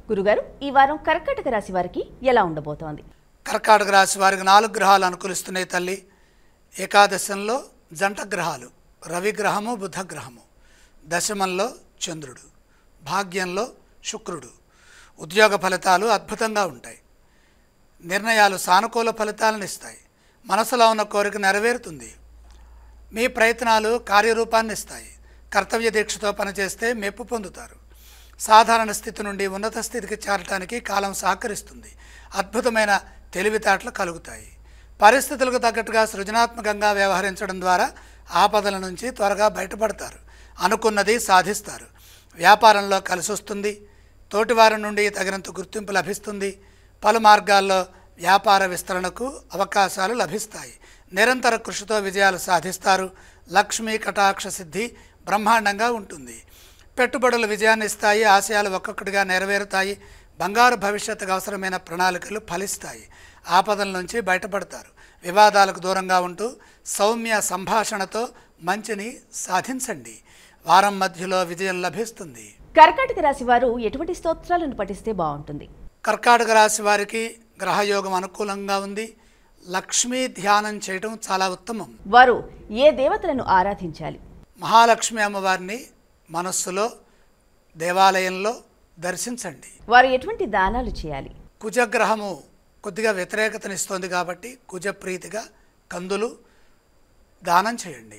గురుగారు, ఈ వారం కర్కాటక రాశి వారికి ఎలా ఉండబోతోంది? కర్కాటక రాశి వారికి 4 గ్రహాలు అనుకూలిస్తున్నాయి తల్లి. ఏకాదశంలో జంట గ్రహాలు రవి గ్రహము, బుధ గ్రహము. దశమంలో చంద్రుడు, భాగ్యంలో శుక్రుడు. ఉద్యోగ ఫలితాలు అద్భుతంగా ఉంటాయి. నిర్ణయాలు సానుకూల ఫలితాలను ఇస్తాయి. మనసులో ఉన్న కోరిక నెరవేరుతుంది. మీ ప్రయత్నాలు కార్యరూపాన్ని ఇస్తాయి. కర్తవ్య దీక్షతో పనిచేస్తే మెప్పు పొందుతారు. సాధారణ స్థితి నుండి ఉన్నత స్థితికి చేరటానికి కాలం సహకరిస్తుంది. అద్భుతమైన తెలివితేటలు కలుగుతాయి. పరిస్థితులకు తగ్గట్టుగా సృజనాత్మకంగా వ్యవహరించడం ద్వారా ఆపదల నుంచి త్వరగా బయటపడతారు. అనుకున్నది సాధిస్తారు. వ్యాపారంలో కలిసి వస్తుంది. తోటివారి నుండి తగినంత గుర్తింపు లభిస్తుంది. పలు మార్గాల్లో వ్యాపార విస్తరణకు అవకాశాలు లభిస్తాయి. నిరంతర కృషితో విజయాలు సాధిస్తారు. లక్ష్మీ కటాక్ష సిద్ధి బ్రహ్మాండంగా ఉంటుంది. పెట్టుబడులు విజయాన్ని ఇస్తాయి. ఆశయాలు ఒక్కొక్కటిగా నెరవేరుతాయి. బంగారు భవిష్యత్తుకు అవసరమైన ప్రణాళికలు ఫలిస్తాయి. ఆపదల నుంచి బయటపడతారు. వివాదాలకు దూరంగా ఉంటూ సౌమ్య సంభాషణతో మంచిని సాధించండి. వారం మధ్యలో విజయం లభిస్తుంది. కర్కాటక రాశి వారు ఎటువంటి స్తోత్రాలను పఠిస్తే బాగుంటుంది? కర్కాటక రాశి వారికి గ్రహయోగం అనుకూలంగా ఉంది. లక్ష్మీ ధ్యానం చేయడం చాలా ఉత్తమం. వారు ఏ దేవతలను ఆరాధించాలి? మహాలక్ష్మి అమ్మవారిని మనస్సులో దేవాలయంలో దర్శించండి. వారు ఎటువంటి దానాలు చేయాలి? కుజగ్రహము కొద్దిగా వ్యతిరేకతనిస్తోంది కాబట్టి కుజప్రీతిగా కందులు దానం చేయండి.